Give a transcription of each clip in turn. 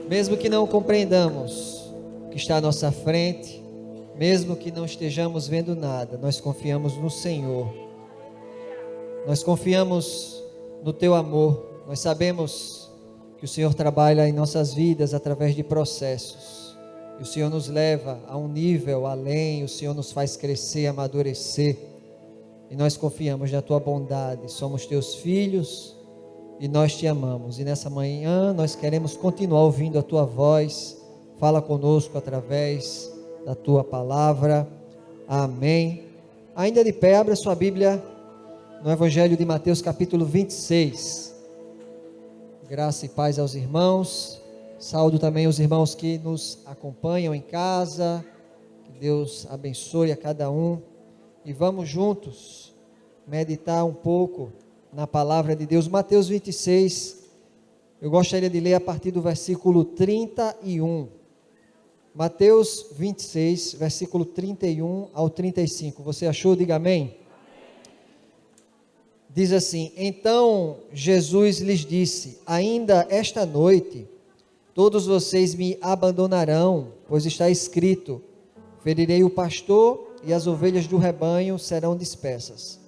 Mesmo que não compreendamos o que está à nossa frente, mesmo que não estejamos vendo nada, nós confiamos no Senhor. Nós confiamos no Teu amor. Nós sabemos que o Senhor trabalha em nossas vidas através de processos. E o Senhor nos leva a um nível além, o Senhor nos faz crescer, amadurecer. E nós confiamos na Tua bondade. Somos Teus filhos e nós Te amamos. E nessa manhã nós queremos continuar ouvindo a Tua voz. Fala conosco através da Tua palavra. Amém. Ainda de pé, abra sua Bíblia no Evangelho de Mateus capítulo 26. Graça e paz aos irmãos. Saúdo também os irmãos que nos acompanham em casa. Que Deus abençoe a cada um. E vamos juntos meditar um pouco na palavra de Deus. Mateus 26, eu gostaria de ler a partir do versículo 31. Mateus 26, versículo 31 ao 35. Você achou? Diga amém. Diz assim: Então Jesus lhes disse: Ainda esta noite todos vocês me abandonarão, pois está escrito: ferirei o pastor e as ovelhas do rebanho serão dispersas.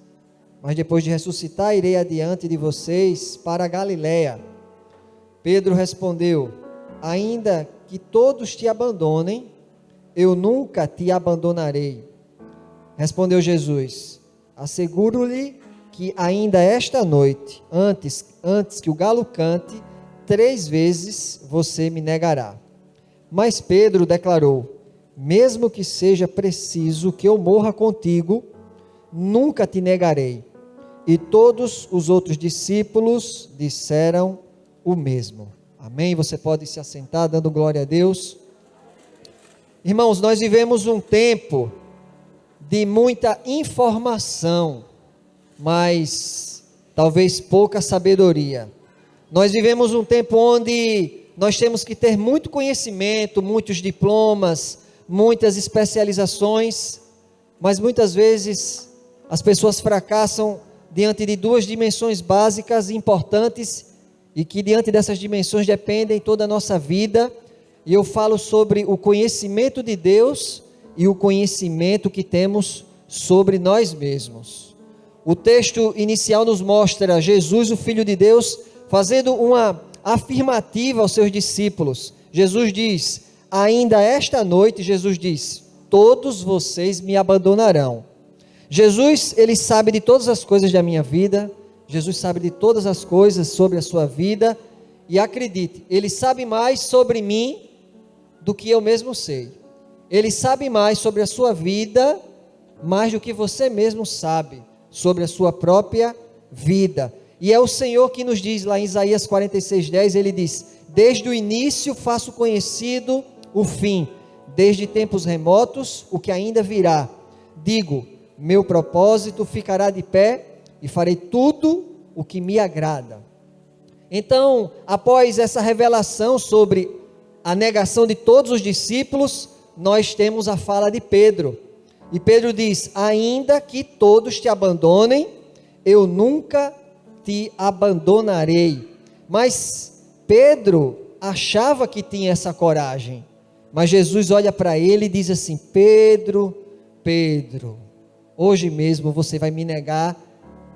Mas depois de ressuscitar, irei adiante de vocês para a Galiléia. Pedro respondeu: Ainda que todos te abandonem, eu nunca te abandonarei. Respondeu Jesus: Asseguro-lhe que ainda esta noite, antes que o galo cante, 3 vezes você me negará. Mas Pedro declarou: Mesmo que seja preciso que eu morra contigo, nunca te negarei. E todos os outros discípulos disseram o mesmo. Amém? Você pode se assentar dando glória a Deus. Irmãos, nós vivemos um tempo de muita informação, mas talvez pouca sabedoria. Nós vivemos um tempo onde nós temos que ter muito conhecimento, muitos diplomas, muitas especializações, mas muitas vezes as pessoas fracassam diante de 2 dimensões básicas e importantes, e que diante dessas dimensões dependem toda a nossa vida. E eu falo sobre o conhecimento de Deus e o conhecimento que temos sobre nós mesmos. O texto inicial nos mostra Jesus, o Filho de Deus, fazendo uma afirmativa aos seus discípulos. Jesus diz: ainda esta noite, Jesus diz, todos vocês me abandonarão. Jesus, Ele sabe de todas as coisas da minha vida. Jesus sabe de todas as coisas sobre a sua vida. E acredite, Ele sabe mais sobre mim do que eu mesmo sei. Ele sabe mais sobre a sua vida, mais do que você mesmo sabe sobre a sua própria vida. E é o Senhor que nos diz lá em Isaías 46:10, Ele diz: desde o início faço conhecido o fim, desde tempos remotos o que ainda virá. Digo, meu propósito ficará de pé e farei tudo o que me agrada. Então, após essa revelação sobre a negação de todos os discípulos, nós temos a fala de Pedro. E Pedro diz: ainda que todos te abandonem, eu nunca te abandonarei. Mas Pedro achava que tinha essa coragem. Mas Jesus olha para ele e diz assim: Pedro, Pedro, hoje mesmo você vai me negar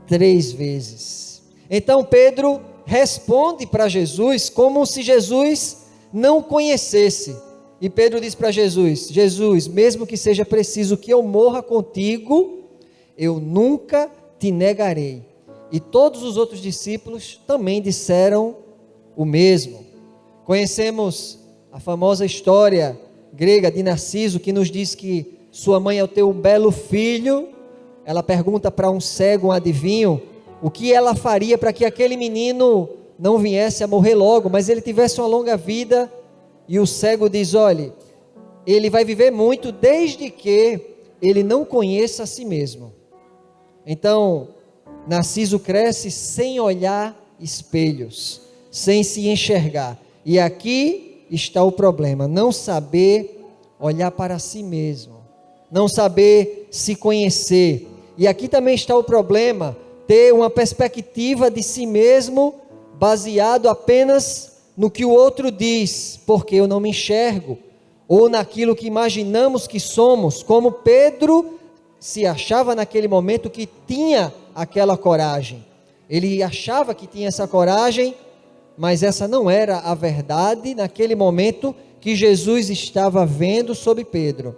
3 vezes. Então Pedro responde para Jesus como se Jesus não o conhecesse. E Pedro diz para Jesus: Jesus, mesmo que seja preciso que eu morra contigo, eu nunca te negarei. E todos os outros discípulos também disseram o mesmo. Conhecemos a famosa história grega de Narciso, que nos diz que sua mãe, ao ter um belo filho, ela pergunta para um cego, um adivinho, o que ela faria para que aquele menino não viesse a morrer logo, mas ele tivesse uma longa vida. E o cego diz: olhe, ele vai viver muito desde que ele não conheça a si mesmo. Então, Narciso cresce sem olhar espelhos, sem se enxergar. E aqui está o problema: não saber olhar para si mesmo, não saber se conhecer. E aqui também está o problema: ter uma perspectiva de si mesmo baseado apenas no que o outro diz, porque eu não me enxergo, ou naquilo que imaginamos que somos, como Pedro se achava naquele momento que tinha aquela coragem. Ele achava que tinha essa coragem, mas essa não era a verdade naquele momento que Jesus estava vendo sobre Pedro.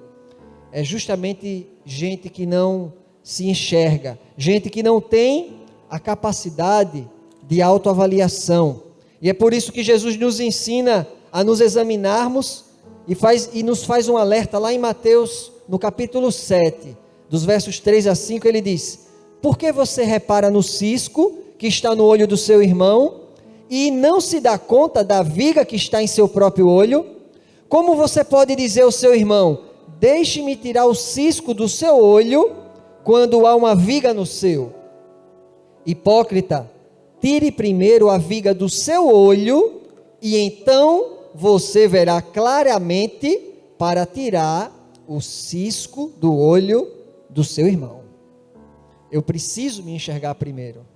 É justamente gente que não se enxerga, gente que não tem a capacidade de autoavaliação. E é por isso que Jesus nos ensina a nos examinarmos e nos faz um alerta lá em Mateus, no capítulo 7, dos versos 3 a 5, ele diz: por que você repara no cisco que está no olho do seu irmão e não se dá conta da viga que está em seu próprio olho? Como você pode dizer ao seu irmão: deixe-me tirar o cisco do seu olho, quando há uma viga no seu? Hipócrita, tire primeiro a viga do seu olho, e então você verá claramente para tirar o cisco do olho do seu irmão. Eu preciso me enxergar primeiro.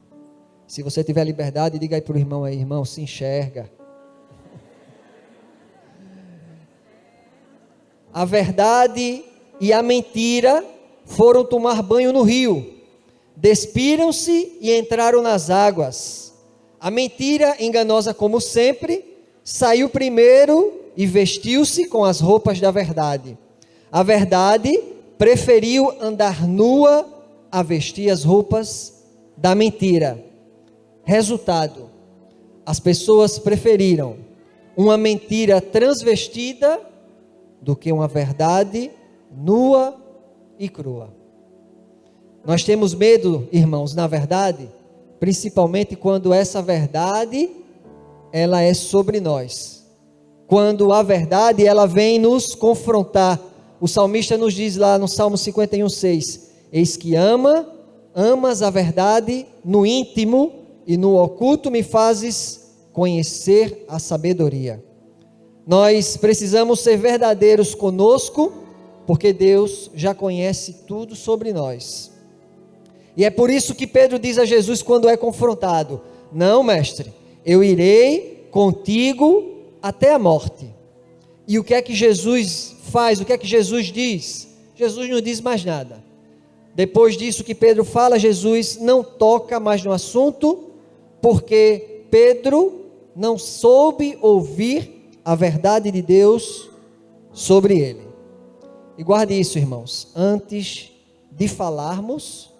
Se você tiver liberdade, diga aí para o irmão aí: irmão, se enxerga. A verdade e a mentira foram tomar banho no rio, despiram-se e entraram nas águas. A mentira, enganosa como sempre, saiu primeiro e vestiu-se com as roupas da verdade. A verdade preferiu andar nua a vestir as roupas da mentira. Resultado: as pessoas preferiram uma mentira transvestida do que uma verdade nua e crua. Nós temos medo, irmãos, na verdade, principalmente quando essa verdade ela é sobre nós. Quando a verdade ela vem nos confrontar. O salmista nos diz lá no Salmo 51:6: eis que amas a verdade no íntimo, e no oculto me fazes conhecer a sabedoria. Nós precisamos ser verdadeiros conosco, porque Deus já conhece tudo sobre nós. E é por isso que Pedro diz a Jesus quando é confrontado: não, mestre, eu irei contigo até a morte. E o que é que Jesus faz? O que é que Jesus diz? Jesus não diz mais nada. Depois disso que Pedro fala, Jesus não toca mais no assunto, porque Pedro não soube ouvir a verdade de Deus sobre ele. E guarde isso, irmãos: antes de falarmos,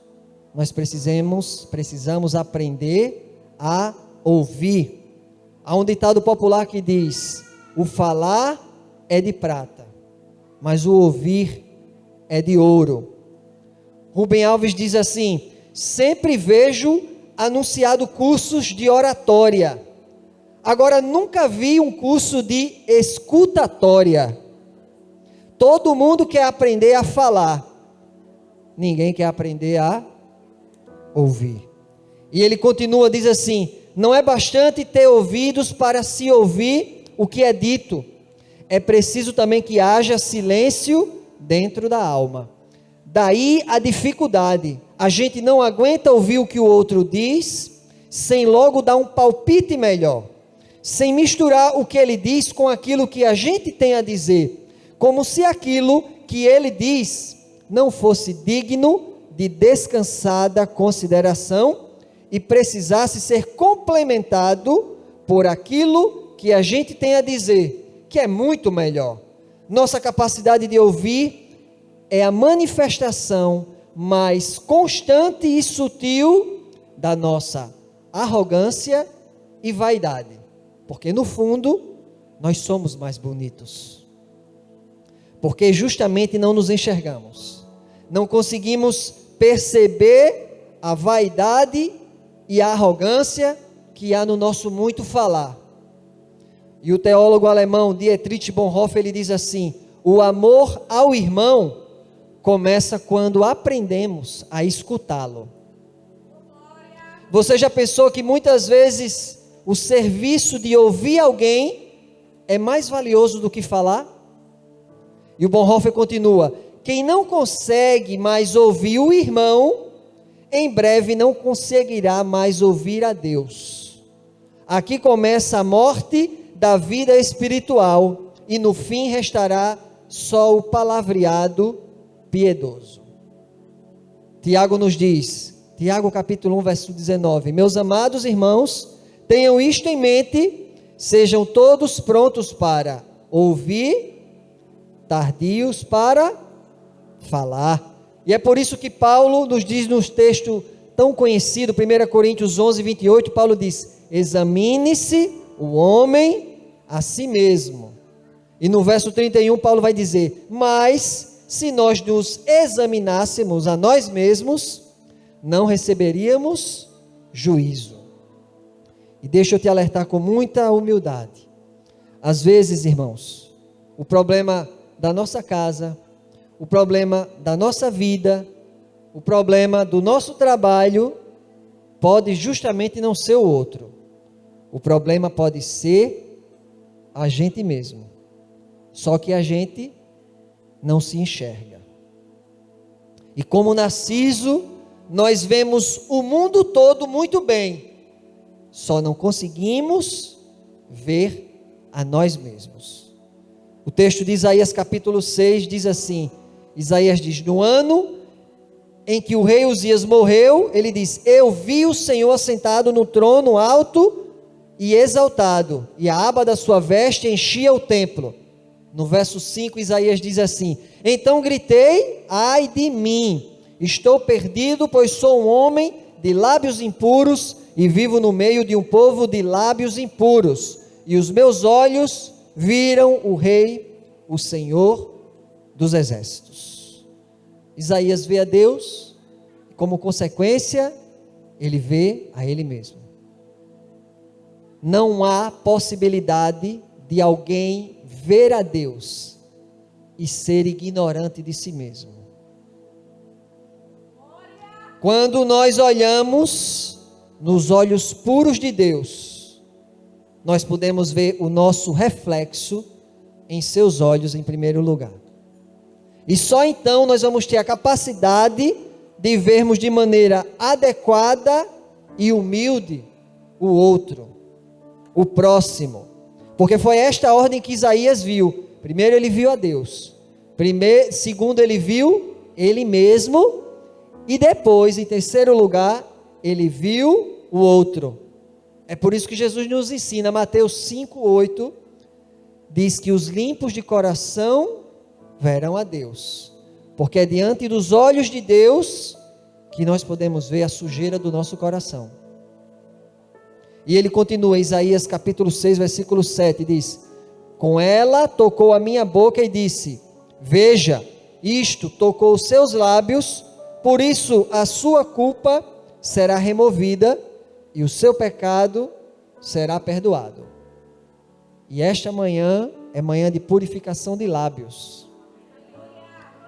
nós precisamos aprender a ouvir. Há um ditado popular que diz: o falar é de prata, mas o ouvir é de ouro. Rubem Alves diz assim: sempre vejo anunciado cursos de oratória, agora nunca vi um curso de escutatória. Todo mundo quer aprender a falar, ninguém quer aprender a ouvir. E ele continua, diz assim: não é bastante ter ouvidos para se ouvir o que é dito, é preciso também que haja silêncio dentro da alma. Daí a dificuldade: a gente não aguenta ouvir o que o outro diz, sem logo dar um palpite melhor, sem misturar o que ele diz com aquilo que a gente tem a dizer, como se aquilo que ele diz não fosse digno de descansada consideração e precisasse ser complementado por aquilo que a gente tem a dizer, que é muito melhor. Nossa capacidade de ouvir é a manifestação mais constante e sutil da nossa arrogância e vaidade, porque no fundo nós somos mais bonitos, porque justamente não nos enxergamos, não conseguimos perceber a vaidade e a arrogância que há no nosso muito falar. E o teólogo alemão Dietrich Bonhoeffer, ele diz assim: o amor ao irmão começa quando aprendemos a escutá-lo. Você já pensou que muitas vezes o serviço de ouvir alguém é mais valioso do que falar? E o Bonhoeffer continua: quem não consegue mais ouvir o irmão, em breve não conseguirá mais ouvir a Deus. Aqui começa a morte da vida espiritual, e no fim restará só o palavreado piedoso. Tiago nos diz, Tiago capítulo 1, verso 19: meus amados irmãos, tenham isto em mente, sejam todos prontos para ouvir, tardios para falar. E é por isso que Paulo nos diz no texto tão conhecido, 1 Coríntios 11, 28, Paulo diz: examine-se o homem a si mesmo. E no verso 31 Paulo vai dizer: mas se nós nos examinássemos a nós mesmos, não receberíamos juízo. E deixa eu te alertar com muita humildade. Às vezes, irmãos, o problema da nossa casa, o problema da nossa vida, o problema do nosso trabalho, pode justamente não ser o outro. O problema pode ser a gente mesmo. Só que a gente não se enxerga. E como Narciso, nós vemos o mundo todo muito bem, só não conseguimos ver a nós mesmos. O texto de Isaías capítulo 6 diz assim, Isaías diz: no ano em que o rei Uzias morreu, ele diz: eu vi o Senhor assentado no trono alto e exaltado, e a aba da sua veste enchia o templo. No verso 5, Isaías diz assim: então gritei, ai de mim, estou perdido, pois sou um homem de lábios impuros, e vivo no meio de um povo de lábios impuros, e os meus olhos viram o Rei, o Senhor dos exércitos. Isaías vê a Deus, e como consequência, ele vê a ele mesmo. Não há possibilidade de alguém ver a Deus e ser ignorante de si mesmo. Quando nós olhamos nos olhos puros de Deus, nós podemos ver o nosso reflexo em seus olhos em primeiro lugar. E só então nós vamos ter a capacidade de vermos de maneira adequada e humilde o outro, o próximo. Porque foi esta ordem que Isaías viu. Primeiro ele viu a Deus. Segundo ele viu ele mesmo. E depois, em terceiro lugar, ele viu o outro. É por isso que Jesus nos ensina, Mateus 5:8, diz que os limpos de coração verão a Deus. Porque é diante dos olhos de Deus que nós podemos ver a sujeira do nosso coração. E ele continua, Isaías capítulo 6, versículo 7, diz: com ela tocou a minha boca e disse: veja, isto tocou os seus lábios, por isso a sua culpa será removida e o seu pecado será perdoado. E esta manhã é manhã de purificação de lábios,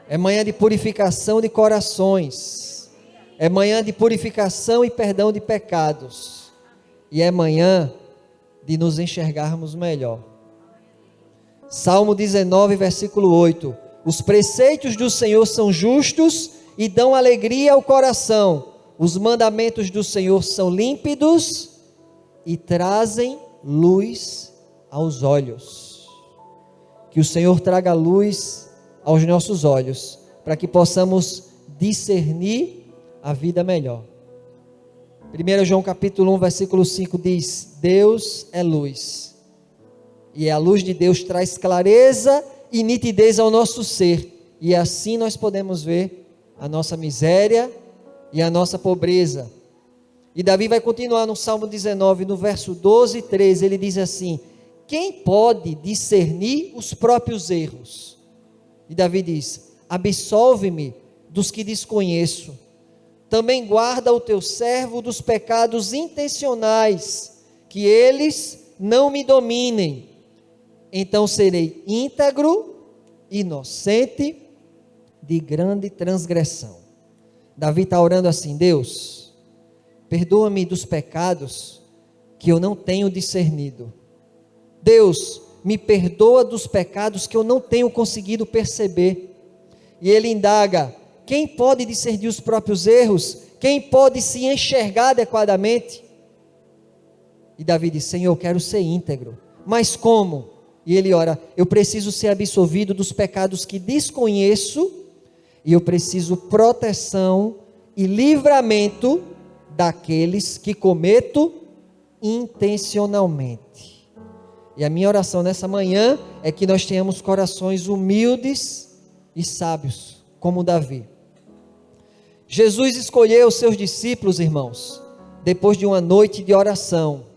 é manhã de purificação de corações, é manhã de purificação e perdão de pecados, e é manhã de nos enxergarmos melhor. Salmo 19, versículo 8: os preceitos do Senhor são justos e dão alegria ao coração, os mandamentos do Senhor são límpidos e trazem luz aos olhos. Que o Senhor traga luz aos nossos olhos, para que possamos discernir a vida melhor. 1 João capítulo 1, versículo 5 diz: Deus é luz, e a luz de Deus traz clareza e nitidez ao nosso ser, e assim nós podemos ver a nossa miséria e a nossa pobreza. E Davi vai continuar no Salmo 19, no verso 12 e 13, ele diz assim: quem pode discernir os próprios erros? E Davi diz: absolve-me dos que desconheço, também guarda o teu servo dos pecados intencionais, que eles não me dominem, então serei íntegro, inocente, de grande transgressão. Davi está orando assim: Deus, perdoa-me dos pecados que eu não tenho discernido. Deus, me perdoa dos pecados que eu não tenho conseguido perceber. E ele indaga: quem pode discernir os próprios erros? Quem pode se enxergar adequadamente? E Davi diz: Senhor, eu quero ser íntegro. mas como? E ele ora: eu preciso ser absolvido dos pecados que desconheço, e eu preciso proteção e livramento daqueles que cometo intencionalmente. E a minha oração nessa manhã é que nós tenhamos corações humildes e sábios, como Davi. Jesus escolheu os seus discípulos, irmãos, depois de uma noite de oração.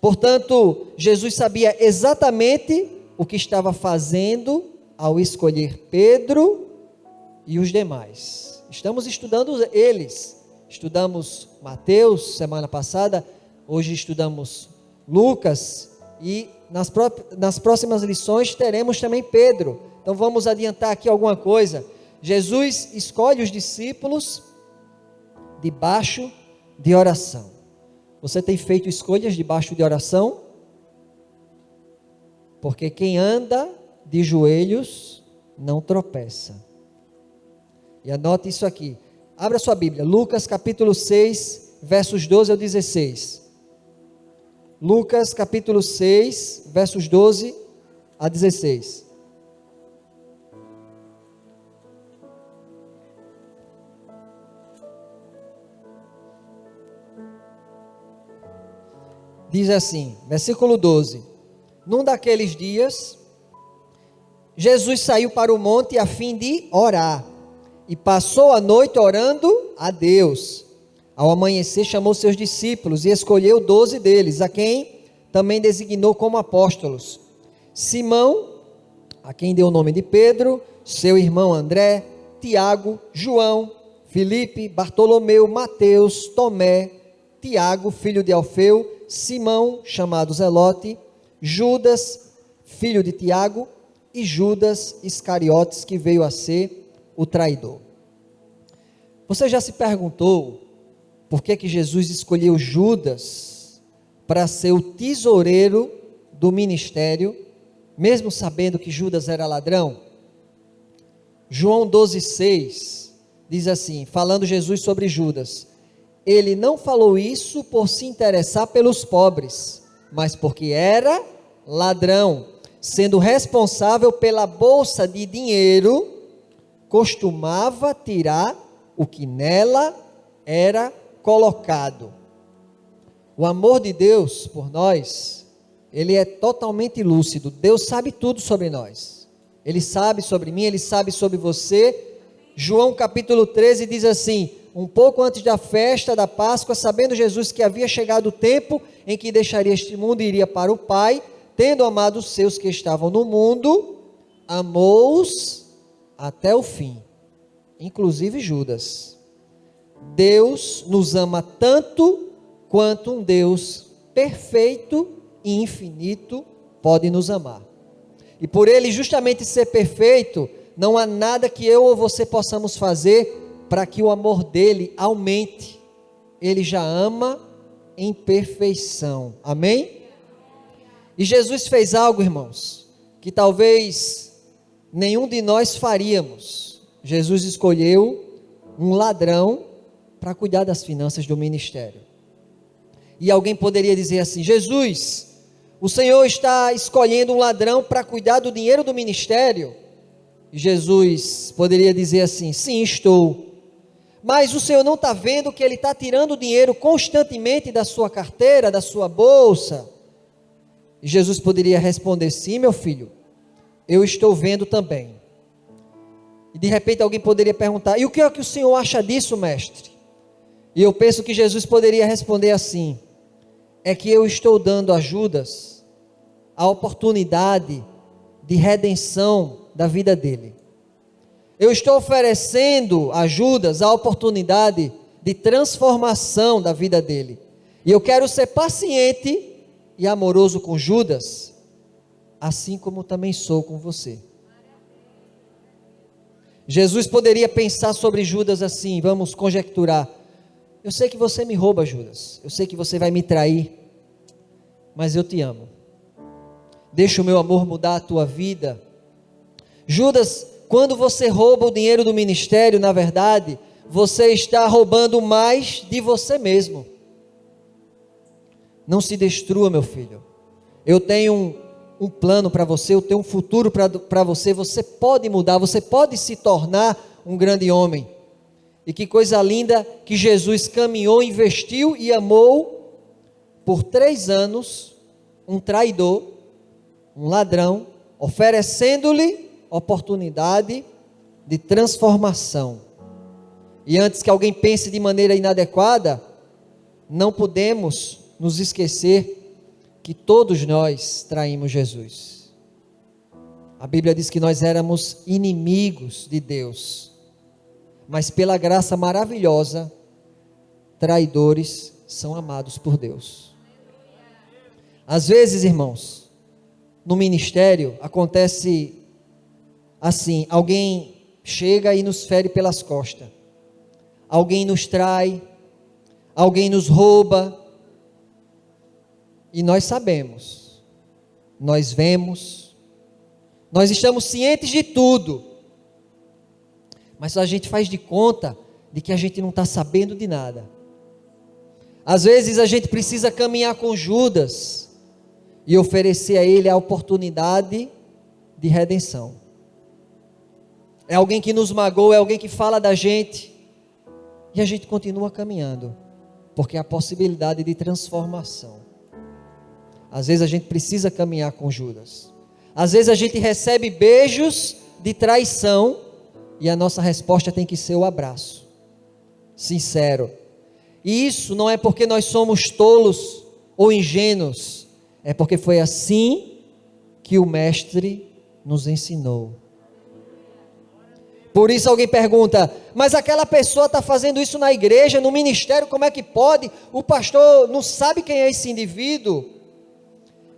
Portanto, Jesus sabia exatamente o que estava fazendo ao escolher Pedro e os demais. Estamos estudando eles. Estudamos Mateus semana passada, hoje estudamos Lucas e nas próximas lições teremos também Pedro. Então vamos adiantar aqui alguma coisa. Jesus escolhe os discípulos debaixo de oração. Você tem feito escolhas debaixo de oração? Porque quem anda de joelhos não tropeça. E anote isso aqui. Abra sua Bíblia, Lucas capítulo 6, versos 12 ao 16. Lucas capítulo 6, versos 12 a 16. Diz assim, versículo 12: num daqueles dias, Jesus saiu para o monte a fim de orar, e passou a noite orando a Deus. Ao amanhecer chamou seus discípulos e escolheu 12 deles, a quem também designou como apóstolos: Simão, a quem deu o nome de Pedro, seu irmão André, Tiago, João, Filipe, Bartolomeu, Mateus, Tomé, Tiago, filho de Alfeu, Simão, chamado Zelote, Judas, filho de Tiago, e Judas Iscariotes, que veio a ser o traidor. Você já se perguntou por que Jesus escolheu Judas para ser o tesoureiro do ministério, mesmo sabendo que Judas era ladrão? João 12,6 diz assim, falando Jesus sobre Judas: ele não falou isso por se interessar pelos pobres, mas porque era ladrão, sendo responsável pela bolsa de dinheiro, costumava tirar o que nela era colocado. O amor de Deus por nós, ele é totalmente lúcido. Deus sabe tudo sobre nós. Ele sabe sobre mim, ele sabe sobre você. João capítulo 13 diz assim: um pouco antes da festa da Páscoa, sabendo Jesus que havia chegado o tempo em que deixaria este mundo e iria para o Pai, tendo amado os seus que estavam no mundo, amou-os até o fim, inclusive Judas. Deus nos ama tanto quanto um Deus perfeito e infinito pode nos amar. E por ele justamente ser perfeito, não há nada que eu ou você possamos fazer para que o amor dele aumente. Ele já ama em perfeição. Amém? E Jesus fez algo, irmãos, que talvez nenhum de nós faríamos. Jesus escolheu um ladrão para cuidar das finanças do ministério. E alguém poderia dizer assim: Jesus, o Senhor está escolhendo um ladrão para cuidar do dinheiro do ministério? E Jesus poderia dizer assim: sim, estou. Mas o Senhor não está vendo que ele está tirando dinheiro constantemente da sua carteira, da sua bolsa? E Jesus poderia responder: sim, meu filho, eu estou vendo também. E de repente alguém poderia perguntar: e o que é que o Senhor acha disso, mestre? E eu penso que Jesus poderia responder assim: é que eu estou dando a Judas a oportunidade de redenção da vida dele. Eu estou oferecendo a Judas a oportunidade de transformação da vida dele. E eu quero ser paciente e amoroso com Judas, assim como também sou com você. Jesus poderia pensar sobre Judas assim, vamos conjecturar: eu sei que você me rouba, Judas, eu sei que você vai me trair, mas eu te amo. Deixa o meu amor mudar a tua vida. Judas, quando você rouba o dinheiro do ministério, na verdade, você está roubando mais de você mesmo. Não se destrua, meu filho. Eu tenho um plano para você, eu tenho um futuro para você, você pode mudar, você pode se tornar um grande homem. E que coisa linda que Jesus caminhou, investiu e amou por 3 anos um traidor, um ladrão, oferecendo-lhe oportunidade de transformação. E antes que alguém pense de maneira inadequada, não podemos nos esquecer que todos nós traímos Jesus. A Bíblia diz que nós éramos inimigos de Deus, mas pela graça maravilhosa, traidores são amados por Deus. Às vezes, irmãos, no ministério acontece assim, alguém chega e nos fere pelas costas, alguém nos trai, alguém nos rouba, e nós sabemos, nós vemos, nós estamos cientes de tudo, mas a gente faz de conta de que a gente não está sabendo de nada. Às vezes a gente precisa caminhar com Judas e oferecer a ele a oportunidade de redenção. É alguém que nos magoa, é alguém que fala da gente, e a gente continua caminhando, porque há possibilidade de transformação. Às vezes a gente precisa caminhar com Judas. Às vezes a gente recebe beijos de traição e a nossa resposta tem que ser o abraço, sincero. E isso não é porque nós somos tolos ou ingênuos, é porque foi assim que o Mestre nos ensinou. Por isso alguém pergunta, mas aquela pessoa está fazendo isso na igreja, no ministério, como é que pode? O pastor não sabe quem é esse indivíduo?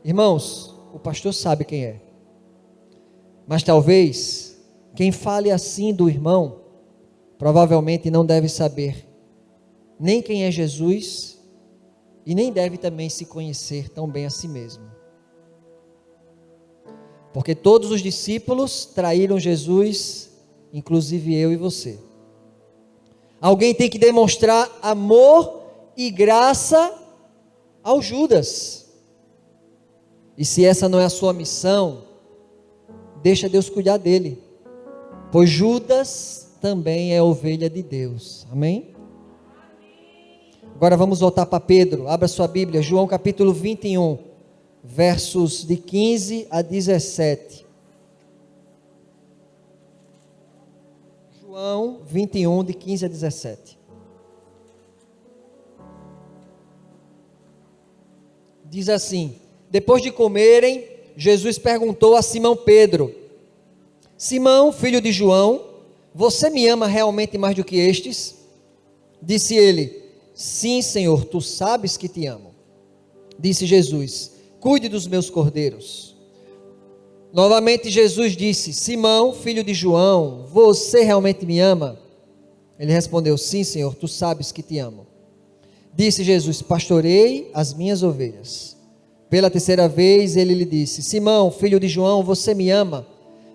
Irmãos, o pastor sabe quem é, mas talvez quem fale assim do irmão, provavelmente não deve saber nem quem é Jesus, e nem deve também se conhecer tão bem a si mesmo, porque todos os discípulos traíram Jesus, inclusive eu e você. Alguém tem que demonstrar amor e graça ao Judas. E se essa não é a sua missão, deixa Deus cuidar dele, pois Judas também é ovelha de Deus. Amém? Agora vamos voltar para Pedro. Abra sua Bíblia, João capítulo 21, versos de 15 a 17. João 21, de 15 a 17. Diz assim: depois de comerem, Jesus perguntou a Simão Pedro: Simão, filho de João, você me ama realmente mais do que estes? Disse ele: sim, Senhor, tu sabes que te amo. Disse Jesus: cuide dos meus cordeiros. Novamente Jesus disse: Simão, filho de João, você realmente me ama? Ele respondeu: sim, Senhor, tu sabes que te amo. Disse Jesus: pastoreie as minhas ovelhas. Pela terceira vez ele lhe disse: Simão, filho de João, você me ama?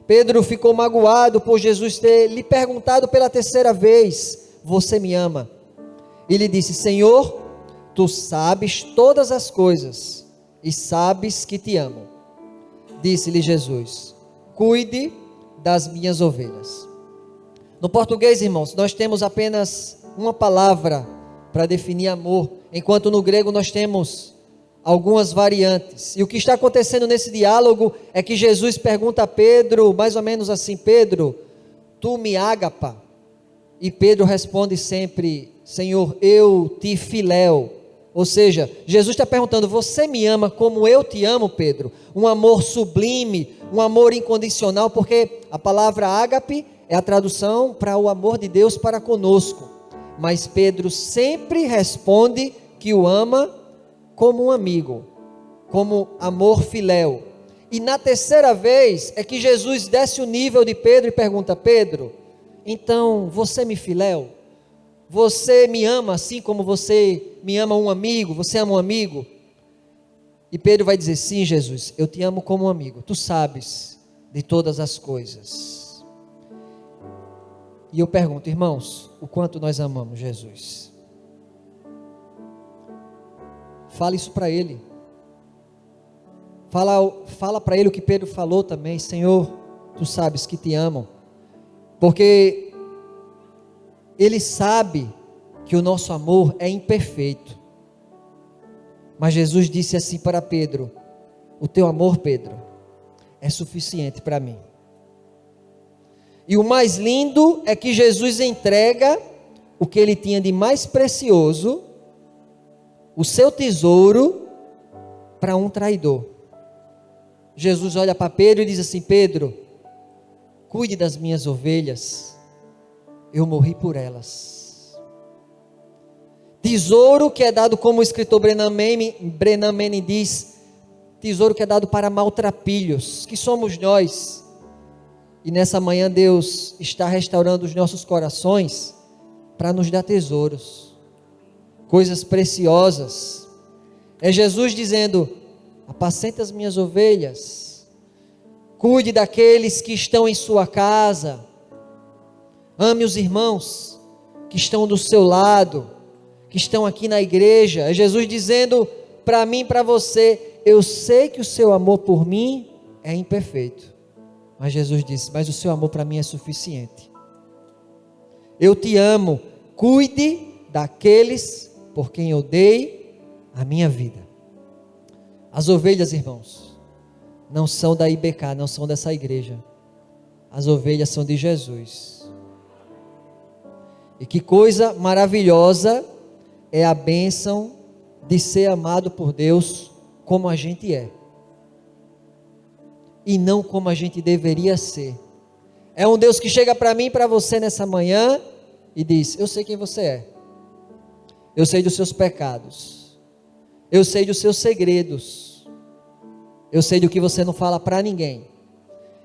Pedro ficou magoado por Jesus ter lhe perguntado pela terceira vez: você me ama? E lhe disse: Senhor, tu sabes todas as coisas e sabes que te amo. Disse-lhe Jesus: cuide das minhas ovelhas. No português, irmãos, nós temos apenas uma palavra para definir amor, enquanto no grego nós temos algumas variantes. E o que está acontecendo nesse diálogo é que Jesus pergunta a Pedro, mais ou menos assim: Pedro, tu me ágapa? E Pedro responde sempre: Senhor, eu te filéu. Ou seja, Jesus está perguntando: você me ama como eu te amo, Pedro? Um amor sublime, um amor incondicional, porque a palavra ágape é a tradução para o amor de Deus para conosco. Mas Pedro sempre responde que o ama como um amigo, como amor filéu. E na terceira vez é que Jesus desce o nível de Pedro e pergunta: Pedro, então você me filéu? Você me ama assim como você me ama um amigo? Você ama um amigo? E Pedro vai dizer: sim, Jesus, eu te amo como um amigo, tu sabes de todas as coisas. E eu pergunto, irmãos, o quanto nós amamos Jesus? Fale isso para ele. Fala para ele o que Pedro falou também: Senhor, tu sabes que te amo. Porque ele sabe que o nosso amor é imperfeito. Mas Jesus disse assim para Pedro: o teu amor, Pedro, é suficiente para mim. E o mais lindo é que Jesus entrega o que ele tinha de mais precioso, o seu tesouro, para um traidor. Jesus olha para Pedro e diz assim: Pedro, cuide das minhas ovelhas, eu morri por elas. Tesouro que é dado, como o escritor Brennan Manning diz, tesouro que é dado para maltrapilhos, que somos nós. E nessa manhã Deus está restaurando os nossos corações para nos dar tesouros, coisas preciosas. É Jesus dizendo: apacenta as minhas ovelhas, cuide daqueles que estão em sua casa, ame os irmãos que estão do seu lado, que estão aqui na igreja. É Jesus dizendo para mim e para você: eu sei que o seu amor por mim é imperfeito, mas Jesus disse: mas o seu amor para mim é suficiente. Eu te amo, cuide daqueles por quem eu dei a minha vida. As ovelhas, irmãos, não são da IBK, não são dessa igreja. As ovelhas são de Jesus. E que coisa maravilhosa é a bênção de ser amado por Deus como a gente é, e não como a gente deveria ser. É um Deus que chega para mim e para você nessa manhã e diz: eu sei quem você é, eu sei dos seus pecados, eu sei dos seus segredos, eu sei do que você não fala para ninguém,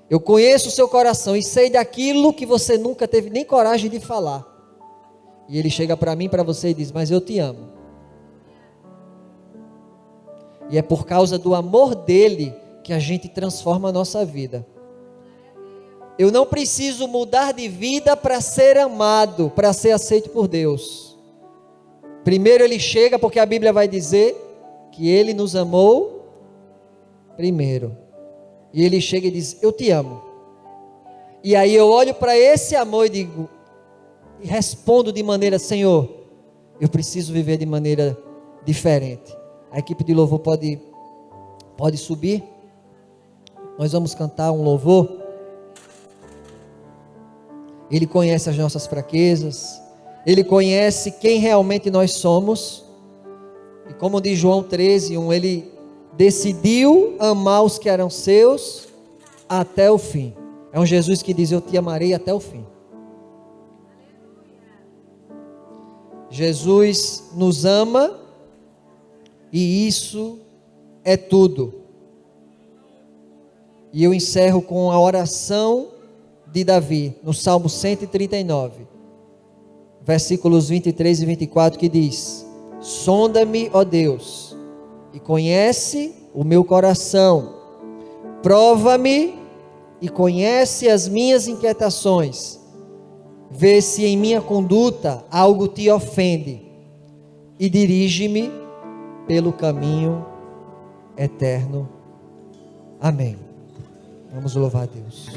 eu conheço o seu coração e sei daquilo que você nunca teve nem coragem de falar. E Ele chega para mim e para você e diz: mas eu te amo. E é por causa do amor dele que a gente transforma a nossa vida. Eu não preciso mudar de vida para ser amado, para ser aceito por Deus. Primeiro ele chega, porque a Bíblia vai dizer que ele nos amou primeiro. E ele chega e diz: eu te amo. E aí eu olho para esse amor e respondo de maneira: Senhor, eu preciso viver de maneira diferente. A equipe de louvor pode subir. Nós vamos cantar um louvor. Ele conhece as nossas fraquezas, Ele conhece quem realmente nós somos. E como diz João 13:1, Ele decidiu amar os que eram seus até o fim. É um Jesus que diz: eu te amarei até o fim. Jesus nos ama, e isso é tudo. E eu encerro com a oração de Davi, no Salmo 139, versículos 23 e 24, que diz: sonda-me, ó Deus, e conhece o meu coração, prova-me e conhece as minhas inquietações, vê se em minha conduta algo te ofende, e dirige-me pelo caminho eterno. Amém. Vamos louvar a Deus.